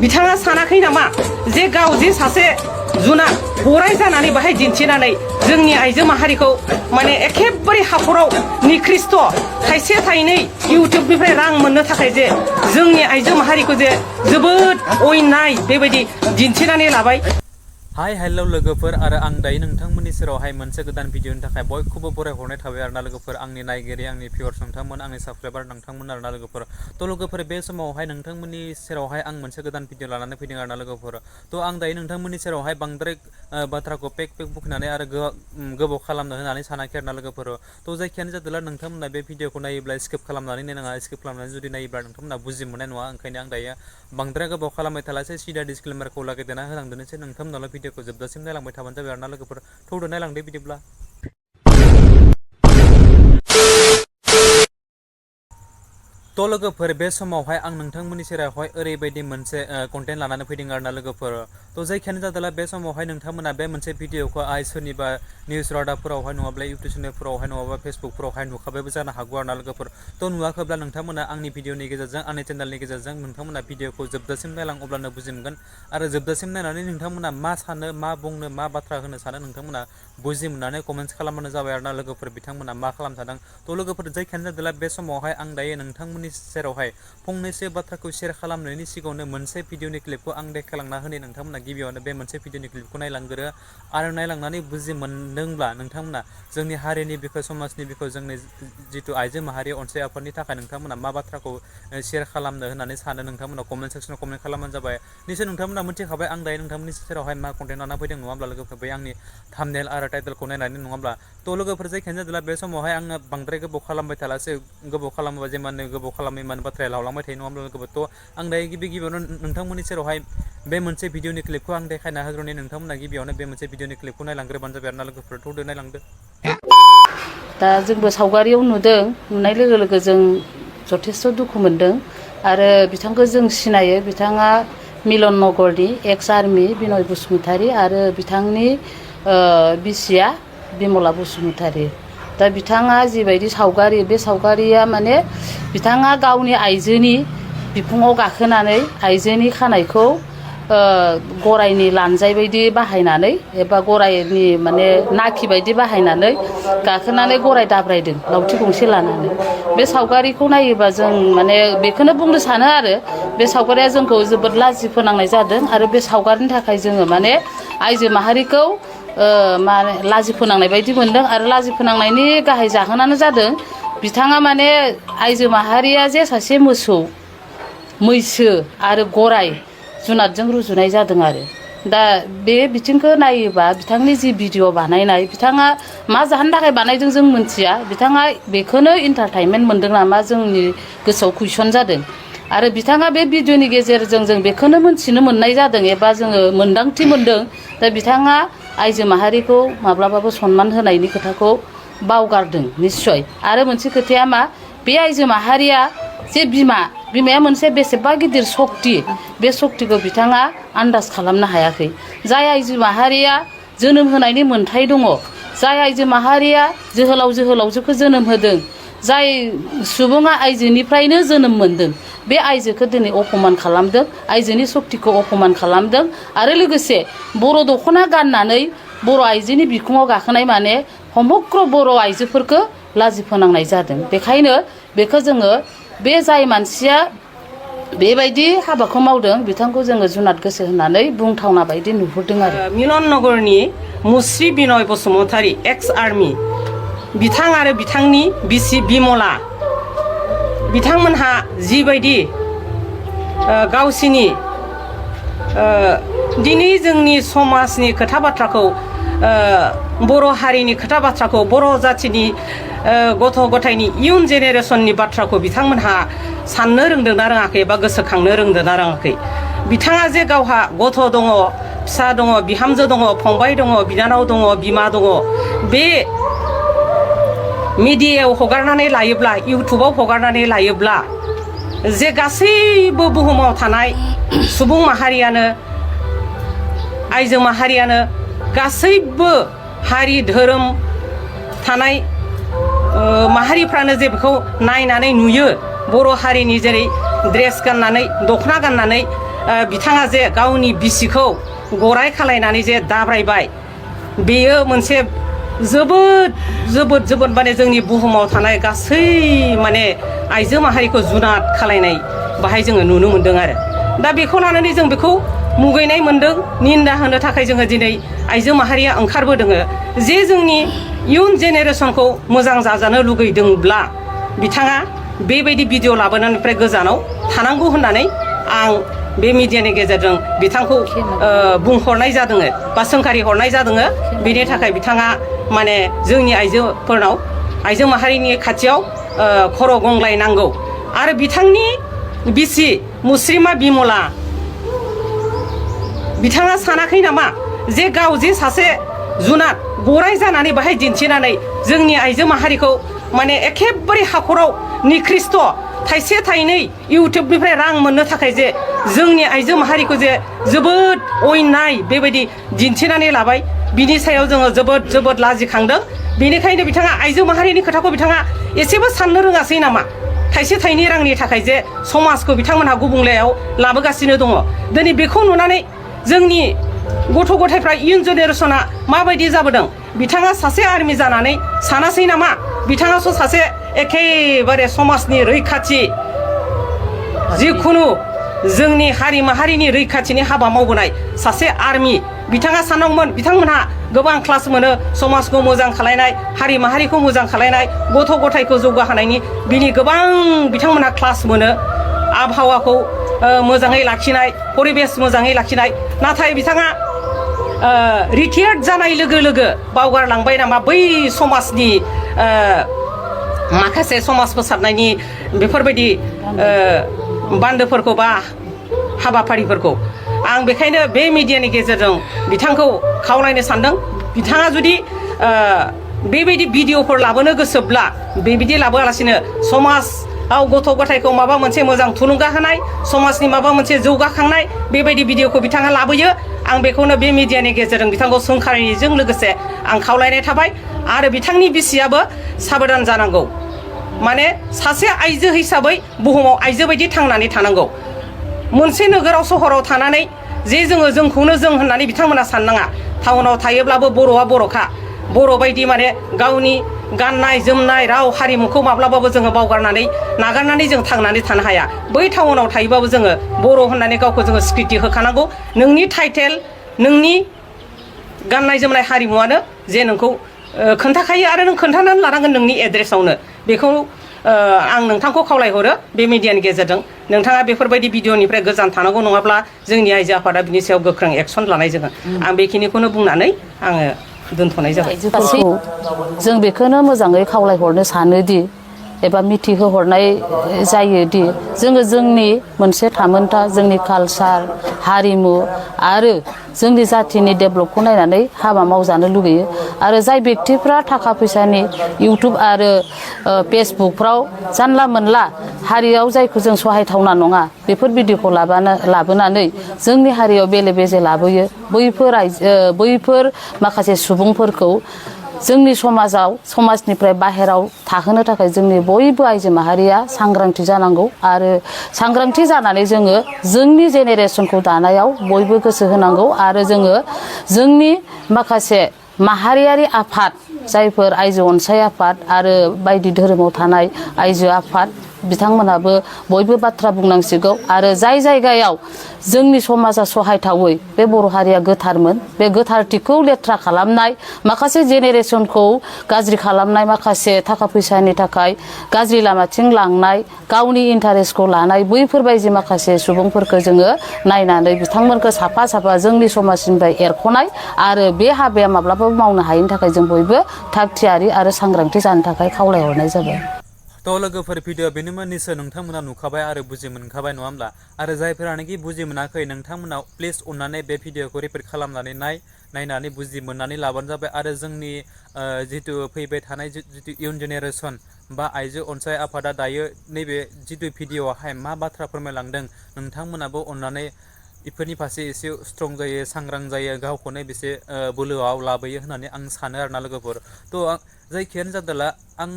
बिथाङा सानाखै नामा जे गाव जे सासे जुनार गराय जानानै बाहाय दिन्थिनानै जोंनि आइजो माहारिखौ माने एखेबारे हाखराव निकृष्ट थाइसे थाइनै इउटिउबनिफ्राय रां मोननो थाखाय जे जोंनि आइजो माहारिखौ जे जोबोद अयनाय बेबायदि दिन्थिनानै लाबाय। हाय हेलौ लोगोफोर आरो आं दायो नोंथांमोननि सेरावहाय मोनसे गोदान भिडिअनि थाखाय बयखौबो बरायहरनाय थाबाय आरोना लोगोफोर, आंनि नायगिरि आंनि भिउअर्स नोंथांमोन, आंनि साबस्क्राइबार नोंथांमोन आरोना लोगोफोर। थ' लोगोफोर बे समावहाय नोंथांमोननि सेरावहाय आं मोनसे गोदान भिडिअ लानानै फैदों आरोना लोगोफोर। थ' आं दायो नोंथांमोननि सेरावहाय बांद्राय बाथ्राखौ पेक बुखिनानै आरो गोबाव खालामनो होननानै सानाखै आरोना लोगोफोर। थ' जायखियानो जादोंला नोंथांमोना बे भिडिअखौ नायोब्ला स्किप खालामनानै नायनाङा, स्किप खालामनानै जुदि नायोब्ला नोंथांमोना बुजि मोननाय नङा। ओंखायनो आं दायो बांद्राय गोबाव खालामबाय थालासै, सिदा डिसक्लेमारखौ लागायदेरना होलांदोनोसै, नोंथांमोनाल' भिडिअखौ जोबजासिम नायलांबाय थाबानो जाबाय आरोना लोगोफोर। थौदो नायलांदो बिदिब्ला। थ' लोगोफोर बे समावहाय आं नोंथांमोननि सेरावहाय ओरैबायदि मोनसे कन्टेन्ट लानानै फैदों आरोना लोगोफोर। थ' जायखियानो जादोंला बे समावहाय नोंथांमोना बे मोनसे भिडिअखौ सोरनिबा निउस रादाबफोरावहाय नङाब्ला इउटुब चेनेलफोरावहाय नङाबा फेसबुकफोरावहाय नुखाबायबो जानो हागौ आरोना लोगोफोर। थ' नुवाखैब्ला नोंथांमोना आंनि भिडिअनि गेजेरजों, आंनि चेनेलनि गेजेरजों नोंथांमोना भिडिअखौ जोबजासिम नायलां, अब्लानो बुजि मोनगोन। आरो जोबजासिम नायनानै नोंथांमोना मा सानो, मा बुंनो, मा बाथ्रा होनो सानो नोंथांमोना बुजि मोननानै कमेन्ट्स खालामबानो जाबाय आरोना लोगोफोर, बिथांमोना मा खालामजादों। थ' लोगोफोर जायखियानो जादोंला बे समावहाय आं दायो नोंथांमोननि सेरावहाय फंनैसो बाथ्राखौ शेयार खालामनायनि सिगाङावनो मोनसे भिडिअनि क्लिपखौ आं देखायलांना होनो, नोंथांमोना गिबियावनो बे मोनसे भिडिअनि क्लिपखौ नायलांग्रो आरो नायलांनानै बुजि मोनदोंब्ला नोंथांमोना जोंनि हारिनि बिखय, समाजनि बिखय, जोंनि जिथु आइजो माहारि अनसाय आफादनि थाखाय नोंथांमोना मा बाथ्राखौ शेयार खालामनो होननानै सानो नोंथांमोना कमेन्ट सेक्सनाव कमेन्ट खालामबानो जाबाय। निसय नोंथांमोना मिथिखाबाय आं दायो नोंथांमोननि सेरावहाय मा कन्टेन्ट लाना फैदों, नङाब्ला लोगोफोर बै आंनि थाम्बनेल आरो टाइटेलखौ नायनानै नङाब्ला। थ' लोगोफोर जायखियानो जादोंला बे समावहाय आङो बांद्राय गोबाव खालामबाय थालासै, गोबाव खालामोबा जेमानो गोबाव खालामै मानो बाथ्राया लावलांबाय थायो नङा होमब्ला लोगोफोर। थ' आं दायो गिबियावनो नोंथांमोननि सेरावहाय बे मोनसे भिडिअनि क्लिपखौ आं देखायना होग्रोनि, नोंथांमोना गिबियावनो बे मोनसे भिडिअनि क्लिपखौ नायलांग्रोबानो जाबाय आरोना लोगोफोर। थौदो नायलांदो। दा जोंबो सावगारियाव नुदों, नुनाय लोगो लोगो जों जथेस्थ' दुखु मोनदों आरो बिथांखौ जों सिनायो। बिथाङा मिलन नगरनि एक्स आर्मि बिनय बसुमतारी आरो बिथांनि बिसिया बिमला बसुमतारी। दा बिथाङा जिबायदि सावगारि, बे सावगारिया माने बिथाङा गावनि आइजोनि बिखुङाव गाखोनानै आइजोनि खानायखौ गरायनि लानजाय बायदि बाहायनानै एबा गरायनि माने नाखि बायदि बाहायनानै गाखोनानै गराय दाब्रायदों लावथि गंसे लानानै। बे सावगारिखौ नायोबा जों माने बेखौनो बुंनो सानो आरो बे सावगारिया जोंखौ जोबोद लाजि फोनांनाय जादों आरो बे सावगारिनि थाखाय जोङो माने आइजो माहारिखौ माने लाजि फोनांनाय बायदि मोनदों। आरो लाजि फोनांनायनि गाहाय जाहोनानो जादों बिथाङा माने आइजो माहारिया जे सासे मोसौ, मैसो आरो गराय जुनादजों रुजुनाय जादों आरो। दा बे बिथिंखौ नायोबा बिथांनि जि भिडिअ बानायनाय, बिथाङा मा जाहोननि थाखाय बानायदों जों मिथिया। बिथाङा बेखौनो इन्टारटेनमेन्ट मोनदों नामा जोंनि गोसोआव कुइसन जादों। आरो बिथाङा बे भिडिअनि गेजेरजों जों बेखौनो मोनथिनो मोननाय जादों एबा जोङो मोन्दांथि मोनदों दा बिथाङा आइजो माहारिखौ माब्लाबाबो सनमान होनायनि खोथाखौ बावगारदों निस्सय। आरो मोनसे खोथाया मा, बे आइजो माहारिया जे बिमाया मोनसे बेसेबा गिदिर सक्ति, बे सक्तिखौ बिथाङा आन्दाज खालामनो हायाखै। जाय आइजो माहारिया जोनोम होनायनि मोन्थाय दङ, जाय आइजो माहारिया जोहोलावजोखौ जोनोम होदों, जाय सुबुङा आइजोनिफ्रायनो जोनोम मोनदों, बे आइजोखौ दिनै अपमान खालामदों, आइजोनि सक्तिखौ अपमान खालामदों। आरो लोगोसे बर' दख'ना गाननानै बर' आइजोनि बिखुङाव गाखोनाय माने समग्र बर' आइजोफोरखौ लाजि फोनांनाय जादों। बेखायनो बेखौ जोङो बे जाय मानसिया बेबायदि हाबाखौ मावदों बिथांखौ जोङो जुनाद गोसो होननानै बुंथावना बायदि नुहुरदों आरो। मिलन नगरनि मुस्रि बिनय बसुमतारी एक्स आर्मि बिथां आरो बिथांनि बिसि बिमला, बिथांमोनहा जिबायदि गावसिनि दिनै जोंनि समाजनि खोथा बाथ्राखौ, बर' हारिनि खोथा बाथ्राखौ, बर' जाथिनि गथ' गथायनि इयुन जेनेरेसननि बाथ्राखौ बिथांमोनहा साननो रोंदोंना रोङाखै एबा गोसोखांनो रोंदोंना रोङाखै। बिथाङा जे गावहा गथ' दङ, फिसा दङ, बिहामजो दङ, फंबाय दङ, बिनानाव दङ, बिमा दङ, बे मिडियायाव हगारनानै लायोब्ला, इउटुबाव हगारनानै लायोब्ला जे गासैबो बुहुमाव थानाय सुबुं माहारियानो, आइजो माहारियानो, गासैबो हारि धोरोम थानाय माहारिफ्रानो जे बेखौ नायनानै नुयो। बर' हारिनि जेरै ड्रेस गाननानै, दख'ना गाननानै बिथाङा जे गावनि बिसिखौ गराय खालायनानै जे दाब्रायबाय बेयो मोनसे जोबोद जोबोद जोबोद माने जोंनि बुहुमाव थानाय गासै माने आइजो माहारिखौ जुनाद खालायनाय बाहाय जोङो नुनो मोन्दों आरो दा बेखौ लानानै जों बेखौ मुगैनाय मोन्दों निन्दा होनो थाखाय जोङो दिनै आइजो माहारिया ओंखारबोदों जे जोंनि इयुन जेनेरेसनखौ मोजां जाजानो लुगैदोंब्ला बिथाङा बेबायदि भिडिअ लाबोनायनिफ्राय गोजानाव थानांगौ होननानै आं बे मिडियानि गेजेरजों बिथांखौ बुंहरनाय जादों बा सोंखारि हरनाय जादों बेनि थाखाय बिथाङा माने जोंनि आइजोफोरनाव आइजो माहारिनि खाथियाव खर' गंग्लायनांगौ आरो बिथांनि बिसि मुस्रिमा बिमला बिथाङा सानाखै नामा जे गाव जे सासे जुनाद गराय जानानै बाहाय दिन्थिनानै जोंनि आइजो माहारिखौ माने एखेबारे हाखराव निकृष्ट थाइसे थाइनै इउटुबनिफ्राय रां मोननो थाखाय जे जोंनि आइजो माहारिखौ जे जोबोद अयनाय बेबायदि दिन्थिनानै लाबाय बिनि सायाव जोङो जोबोद जोबोद लाजिखांदों बेनिखायनो बिथाङा आइजो माहारिनि खोथाखौ बिथाङा एसेबो साननो रोङासै नामा थाइसे थाइनै रांनि थाखाय जे समाजखौ बिथांमोनहा गुबुंलेयाव लाबोगासिनो दङ दिनै बेखौ नुनानै जोंनि गथ' गथायफ्रा इयुन जेनेरेसना माबायदि जाबोदों बिथाङा सासे आर्मि जानानै सानासै नामा बिथाङासो सासे एखेबारे समाजनि रैखाथि जिखुनु जोंनि हारि माहारिनि रैखाथिनि हाबा मावबोनाय सासे आर्मि बिथाङा सानदोंमोन बिथांमोनहा गोबां क्लास मोनो समाजखौ मोजां खालायनाय हारि माहारिखौ मोजां खालायनाय गथ' गथायखौ जौगाहोनायनि बिनि गोबां बिथांमोनहा क्लास मोनो आबहावाखौ मोजाङै लाखिनाय परिबेस मोजाङै लाखिनाय नाथाय बिथाङा रिटायार्ड जानाय लोगो लोगो बावगारलांबाय नामा बै समाजनि माखासे समाज फोसाबनायनि बेफोरबायदि बान्दोफोरखौ बा हाबाफारिफोरखौ आं बेखायनो बे मिडियानि गेजेरजों बिथांखौ खावलायनो सानदों बिथाङा जुदि बेबायदि भिडिअफोर लाबोनो गोसोब्ला बेबायदि लाबोआलासिनो समाजाव गथ' गथायखौ माबा मोनसे मोजां थुलुंगा होनाय समाजनि माबा मोनसे जौगाखांनाय बेबायदि भिडिअखौ बिथाङा लाबोयो आं बेखौनो बे मिडियानि गेजेरजों बिथांखौ सोंखारिनायजों लोगोसे आं खावलायनाय थाबाय आरो बिथांनि बिसियाबो साबधान जानांगौ माने सासे आइजो हिसाबै बुहुमाव आइजो बायदि थांनानै थानांगौ मोनसे नोगोराव सहराव थानानै जे जोङो जोंखौनो जों होननानै बिथांमोना साननाङा टाउनाव थायोब्लाबो बर'आ बर'खा बर' बायदि माने गावनि गाननाय जोमनाय राव हारिमुखौ माब्लाबाबो जोङो बावगारनानै नागारनानै जों थांनानै थानो हाया बै टाउनाव थायोबाबो जोङो बर' होननानै गावखौ जोङो स्वीकृति होखानांगौ नोंनि टाइटेल नोंनि गाननाय जोमनाय हारिमुवानो जे नोंखौ खोन्थाखायो आरो नों खोन्थानानै लानांगोन नोंनि एड्रेसावनो बेखौ आं नोंथांखौ खावलायहरो बे मिडियानि गेजेरजों नोंथाङा बेफोरबायदि भिडिअनिफ्राय गोजान थानांगौ नङाब्ला जोंनि आइजो आफादा बिनि सायाव गोख्रों एक्सन लानाय जागोन आं बेखिनिखौनो बुंनानै आङो दोनथ'नाय जाबाय जों बेखौनो मोजाङै खावलायहरनो सानोदि एबा मिथिहोहरनाय जायोदि जोङो जोंनि मोनसे थामोनथा जोंनि कालचार हारिमु आरो जोंनि जाथिनि डेभेलपखौ नायनानै हाबा मावजानो लुगैयो आरो जाय बेक्तिफ्रा थाखा फैसानि इउटुब आरो फेसबुकफ्राव जानला मोनला हारियाव जायखौ जों सहायथावना नङा बेफोर भिडिअखौ लाबोनानै जोंनि हारियाव बेले बेजे लाबोयो बैफोर माखासे सुबुंफोरखौ जोंनि समाजनिफ्राय बाहेराव थाहोनो थाखाय जोंनि बयबो आइजो माहारिया सांग्रांथि जानांगौ आरो सांग्रांथि जानानै जोङो जोंनि जेनेरेसनखौ दानायाव बयबो गोसो होनांगौ आरो जोङो जोंनि माखासे माहारियारि आफाद जायफोर आइजो अनसाय आफाद आरो बायदि धोरोमाव थानाय आइजो आफाद बिथांमोनाबो बयबो बाथ्रा बुंनांसिगौ आरो जाय जायगायाव जोंनि समाजा सहायथावै बे बर' हारिया गोथारमोन बे गोथारथिखौ लेथ्रा खालामनाय माखासे जेनेरेसनखौ गाज्रि खालामनाय माखासे थाखा फैसानि थाखाय गाज्रि लामाथिं लांनाय गावनि इन्टारेस्टखौ लानाय बैफोरबायदि माखासे सुबुंफोरखौ जोङो नायनानै बिथांमोनखौ साफा साफा जोंनि समाजनिफ्राय एरख'नाय आरो बे हाबाया माब्लाबाबो मावनो हायैनि थाखाय जों बयबो थाग थियारि आरो सांग्रांथि जानो थाखाय खावलायहरनाय जाबाय थ' लोगोफोर भिडिअ बेनोमोन निसय नोंथांमोना नुखाबाय आरो बुजि मोनखाबाय नङा होमब्ला आरो जायफोरानोखि बुजि मोनाखै नोंथांमोनाव प्लिज अननानै बे भिडिअखौ रिपिट खालामनानै नायनानै बुजि मोननानै लाबानो जाबाय आरो जोंनि जितु फैबाय थानाय जितु इयुन जेनेरेसन बा आइजो अनसाय आफादा दायो नैबे जितु भिडिअआवहाय मा बाथ्रा फोरमायलांदों नोंथांमोनाबो अननानै इफोरनि फारसे एसे स्ट्रं जायो सांग्रां जायो गावखौनो बेसे बोलोआव लाबोयो होननानै आं सानो आरोना लोगोफोर थ' जायखियानो जादोंला आं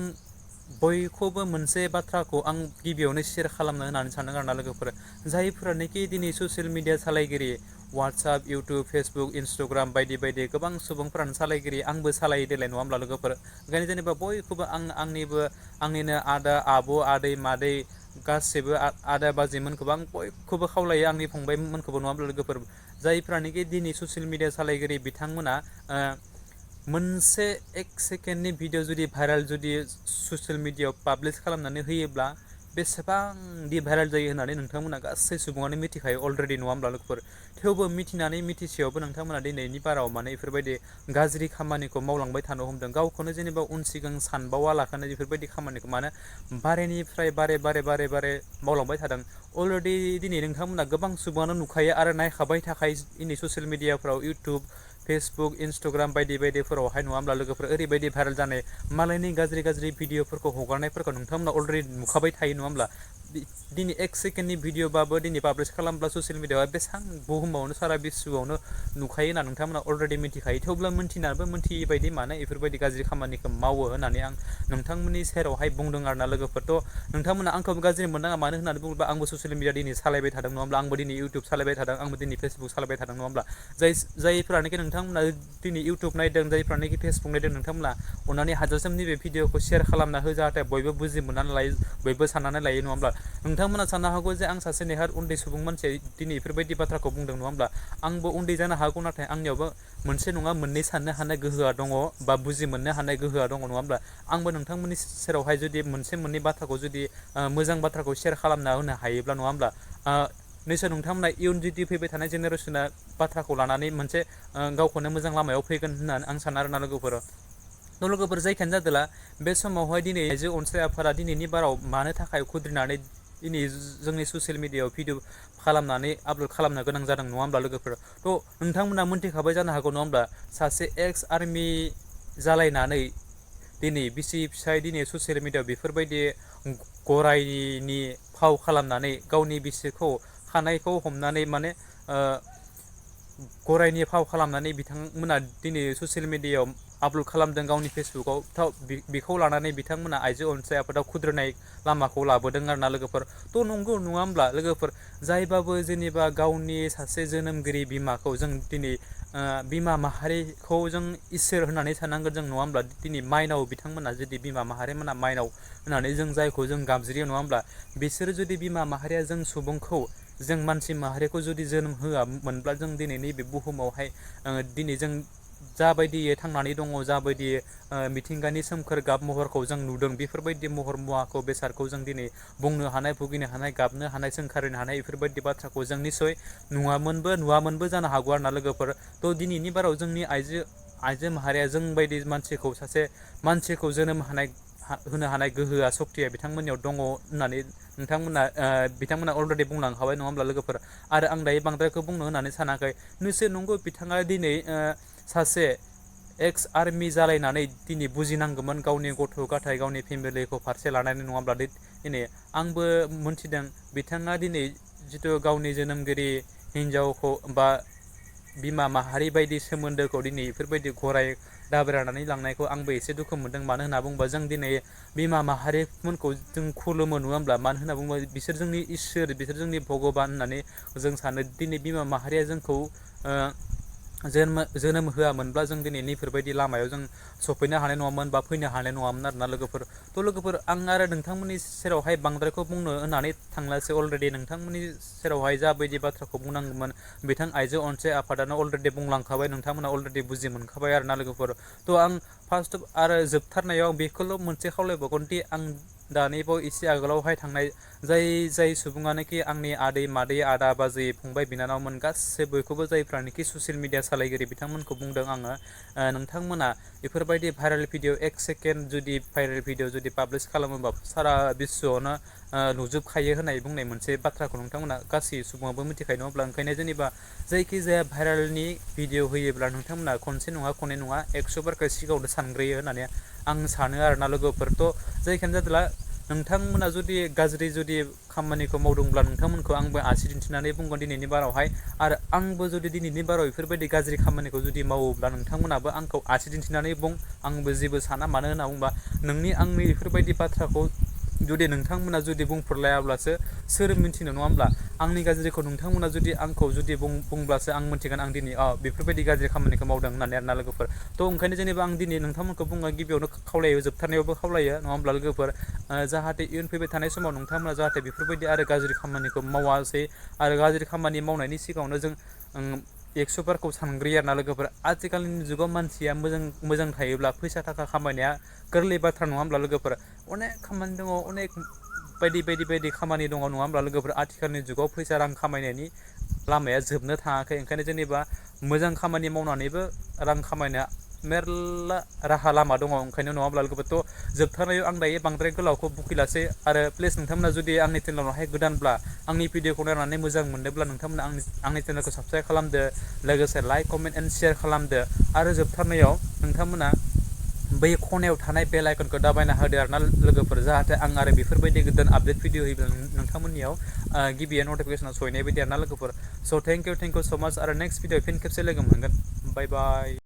बयखौबो मोनसे बाथ्राखौ आं गिबियावनो शेयार खालामनो होननानै सानदों आरोना लोगोफोर जायफोरानोखि दिनै ससियेल मिडिया सालायगिरि वाट्सएप इउटुब फेसबुक इन्सटाग्राम बायदि बायदि गोबां सुबुंफोरानो सालायगिरि आंबो सालायो देलाय नङा होमब्ला लोगोफोर ओंखायनो जेनेबा बयखौबो आंनिनो आदा आब' आदै मादै गासिबो आदा बाजैमोनखौबो आं बयखौबो खावलायो आंनि फंबायमोनखौबो नङा होमब्ला लोगोफोर जायफ्रानोखि दिनै ससियेल मिडिया सालायगिरि बिथांमोना मोनसे एक सेकेन्डनि भिडिअ जुदि भाइरेल जुदि ससियेल मिडियायाव पाब्लिस खालामनानै होयोब्ला बेसेबांदि भाइरेल जायो होननानै नोंथांमोना गासै सुबुङानो मिथिखायो अलरेडि नङा होमब्ला लोगोफोर थेवबो मिथिनानै मिथिसेयावबो नोंथांमोना दिनैनि बाराव माने बेफोरबायदि गाज्रि खामानिखौ मावलांबाय थानो हमदों गावखौनो जेनेबा उन सिगां सानबावालाखानो बेफोरबायदि खामानिखौ मानो बारेनिफ्राय बारे मावलांबाय थादों अलरेडि दिनै नोंथांमोना गोबां सुबुङानो नुखायो आरो नायखाबाय थाखायो दिनै ससियेल मिडियाफ्राव इउटुब फेसबुक इन्सटाग्राम बायदि बायदिफोरावहाय नङा होमब्ला लोगोफोर ओरैबायदि भाइरेल जानाय मालायनि गाज्रि भिडिअफोरखौ हगारनायफोरखौ नोंथांमोना अलरेडि नुखाबाय थायो नङा होमब्ला दिनै एक सेकेन्डनि भिडिअबाबो दिनै पाब्लिस खालामब्ला ससियेल मिडियाआव बेसेबां बुहुमावनो सारा बिश्वआवनो नुखायो होनना नोंथांमोना अलरेडि मिथिखायो थेवब्ला मिथिनानैबो मिथियै बायदि मानो बेफोरबायदि गाज्रि खामानिखौ मावो होननानै आं नोंथांमोननि सेरावहाय बुंदों आरोना लोगोफोरथ' नोंथांमोना आंखौबो गाज्रि मोननाङा मानो होननानै बुङोब्ला आंबो ससियेल मिडिया दिनै सालायबाय थादों नङा होमब्ला आंबो दिनै इउटुब सालायबाय थादों आंबो दिनै फेसबुक सालायबाय थादों नङा होमब्ला जायफ्रानोखि नोंथांमोना दिनै इउटुब नायदों जायफ्रानोखि फेसबुक नायदों नोंथांमोना अननानै हाजासिम नैबे भिडिअखौ शेयार खालामना हो जाहाथे बयबो बुजि मोननानै लायो बयबो साननानै लायो नङा होमब्ला नोंथांमोना साननो हागौ जे आं सासे नेहार उन्दै सुबुं मानसिया दिनै बेफोरबायदि बाथ्राखौ बुंदों नङा होमब्ला आंबो उन्दै जानो हागौ नाथाय आंनियावबो मोनसे नङा मोननै साननो हानाय गोहोआ दङ बा बुजि मोननो हानाय गोहोआ दङ नङा होमब्ला आंबो नोंथांमोननि सेरावहाय जुदि मोनसे मोननै बाथ्राखौ जुदि मोजां बाथ्राखौ शेयार खालामना होनो हायोब्ला नङा होमब्ला निसय नोंथांमोना इयुन जुदि फैबाय थानाय जेनेरेसना बाथ्राखौ लानानै मोनसे गावखौनो मोजां लामायाव फैगोन होननानै आं सानो आरोना लोगोफोर लोगोफोर जायखियानो जादोला बे समावहाय दिनै आइजो अनसाय आफादा दिनैनि बाराव मानो थाखाय खुद्रिनानै दिनै जोंनि ससियेल मिडियायाव भिडिअ खालामनानै आपलड खालामनो गोनां जादों नङा होमब्ला लोगोफोर थ' नोंथांमोना मोनथिखाबाय जानो हागौ नङा होमब्ला सासे एक्स आर्मि जालायनानै दिनै बिसि फिसाय दिनै ससियेल मिडियायाव बेफोरबायदि गराइनि फाव खालामनानै गावनि बिसिखौ खानायखौ हमनानै माने गराइनि फाव खालामनानै बिथांमोना दिनै ससियेल मिडियायाव आपलड खालामदों गावनि फेसबुकाव बेखौ लानानै बिथांमोना आइजो अनसाय आफादाव खुद्रिनाय लामाखौ लाबोदों आरोना लोगोफोर थ' नंगौ नङा होमब्ला लोगोफोर जायबाबो जेनेबा गावनि सासे जोनोमगिरि बिमाखौ जों दिनै बिमा माहारिखौ जों इसोर होननानै साननांगोन जों नङा होमब्ला दिनै माइनाव बिथांमोना जुदि बिमा माहारिमोना माइनाव होननानै जों जायखौ जों गाबज्रियो नङा होमब्ला बिसोरो जुदि बिमा माहारिया जों सुबुंखौ जों मानसि माहारिखौ जुदि जोनोम होआमोनब्ला जों दिनै नैबे बुहुमावहाय दिनै जों जाबायदि थांनानै दङ जाबायदि मिथिंगानि सोमखोर गाब महरखौ जों नुदों बेफोरबायदि महर मुवाखौ बेसादखौ जों दिनै बुंनो हानाय भुगिनो हानाय गाबनो हानाय सोंखारिनो हानाय बेफोरबायदि बाथ्राखौ जों निसय नुवामोनबो जानो हागौ आरोना लोगोफोर थ' दिनैनि बाराव जोंनि आइजो माहारिया जोंबायदि मानसिखौ सासे मानसिखौ जोनोम होनो हानाय गोहोआ सक्तिया बिथांमोननियाव दङ होननानै बिथांमोना अलरेडि बुंलांखाबाय नङा होमब्ला लोगोफोर आरो आं दायो बांद्रायखौ बुंनो होननानै सानाखै निसय नंगौ बिथाङा दिनै सासे एक्स आर्मि जालायनानै दिनै बुजिनांगौमोन गावनि गथ' गथाय गावनि फेमिलिखौ फारसे लानानै नङाब्ला दिनै आंबो मोनथिदों बिथाङा दिनै जिथु गावनि जोनोमगिरि हिन्जावखौ बा बिमा माहारि बायदि सोमोन्दोखौ दिनै बेफोरबायदि गराइ दाब्रायनानै लांनायखौ आंबो एसे दुखु मोनदों मानो होनना बुङोबा जों दिनै बिमा माहारिमोनखौ जों खुलुमो नङा होमब्ला मानो होनना बुङोबा बिसोर जोंनि इसोर बिसोर जोंनि भगबान होननानै जों सानो दिनै बिमा माहारिया जोंखौ जोनोम होआमोनब्ला जों दिनै नैफोरबायदि लामायाव जों सफैनो हानाय नङामोन बा फैनो हानाय नङामोन आरोना लोगोफोर थ' लोगोफोर आं आरो नोंथांमोननि सेरावहाय बांद्रायखौ बुंनो होननानै थांलासै अलरेडि नोंथांमोननि सेरावहाय जाबायदि बाथ्राखौ बुंनांगौमोन बिथां आइजो अनसाय आफादानो अलरेडि बुंलांखाबाय नोंथांमोना अलरेडि बुजि मोनखाबाय आरोना लोगोफोर थ' आं फार्स्ट आरो जोबथारनायाव बेखौल' मोनसे खावलायबावगोनदि आं दानिबाव एसे आगोलावहाय थांनाय जाय सुबुङानोखि आंनि आदै मादै आदा बाजै फंबाय बिनानावमोन गासै बयखौबो जायफ्रानोखि ससियेल मिडिया सालायगिरि बिथांमोनखौ बुंदों आङो नोंथांमोना बेफोरबायदि भाइरेल भिडिअ एक सेकेन्ड जुदि भाइरेल भिडिअ जुदि पाब्लिस खालामोबा सारा बिश्वआवनो नुजोबखायो होननाय बुंनाय मोनसे बाथ्राखौ नोंथांमोना गासै सुबुङाबो मिथिखायो नङा होमब्ला ओंखायनो जेनेबा जायखिजाया भाइरेलनि भिडिअ होयोब्ला नोंथांमोना खनसे नङा खननै नङा 100 बारखौ सिगाङावनो सानग्रोयो होननानै आं सानो आरोना लोगोफोरथ' जायखियानो जादोला नोंथांमोना जुदि गाज्रि जुदि खामानिखौ मावदोंब्ला नोंथांमोनखौ आंबो आसि दिन्थिनानै बुंगोन दिनैनि बारावहाय आरो आंबो जुदि दिनैनि बाराव बेफोरबायदि गाज्रि खामानिखौ जुदि मावोब्ला नोंथांमोनाबो आंखौ आसि दिन्थिनानै बुं आंबो जेबो साना मानो होनना बुंबा नोंनि आंनि बेफोरबायदि बाथ्राखौ जुदि नोंथांमोना जुदि बुंफोरलायाब्लासो सोर मिन्थिनो नङा होमब्ला आंनि गाज्रिखौ नोंथांमोना जुदि आंखौ जुदि बुंब्लासो आं मिन्थिगोन आं दिनै बेफोरबायदि गाज्रि खामानिखौ मावदों होननानै आरोना लोगोफोर थ' ओंखायनो जेनेबा आं दिनै नोंथांमोनखौ बुङो गिबियावनो खावलायो जोबथारनायावबो खावलायो नङा होमब्ला लोगोफोर जाहाथे इयुन फैबाय थानाय समाव नोंथांमोना जाहाथे बेफोरबायदि आरो गाज्रि खामानिखौ मावासै आरो गाज्रि खामानि मावनायनि सिगाङावनो जों 100 बारखौ सानग्रोयो आरोना लोगोफोर आथिखालनि जुगाव मानसिया मोजां थायोब्ला फैसा थाखा खामायनाया गोरलै बाथ्रा नङा होमब्ला लोगोफोर अनेक खामानि दङ अनेक बायदि खामानि दङ नङा होमब्ला लोगोफोर आथिखालनि जुगाव फैसा रां खामायनायनि लामाया जोबनो थाङाखै ओंखायनो जेनेबा मोजां खामानि मावनानैबो रां खामायनो मेरला राहा लामा दङ ओंखायनो नङाब्ला लोगोफोरथ' जोबथारनायाव आं दायो बांद्राय गोलावखौ बुखिलासै आरो प्लिज नोंथांमोना जुदि आंनि चेनेलावहाय गोदानब्ला आंनि भिडिअखौ नायनानै मोजां मोनदोंब्ला नोंथांमोना आंनि चेनेलखौ साबस्क्राइब खालामदो लोगोसे लाइक कमेन्ट एन्ड शेयार खालामदो आरो जोबथारनायाव नोंथांमोना बै खनायाव थानाय बेल आइकनखौ दाबायना होदो आरोना लोगोफोर जाहाथे आं आरो बेफोरबायदि गोदान आपडेट भिडिअ होयोब्ला नोंथांमोननियाव गिबिया नटिफिकेसनाव सहैनाय बायदि आरोना लोगोफोर स' थेंक इउ स' माच आरो नेक्स्ट भिडिअ फिन खेबसे लोगो मोनगोन बाय बाय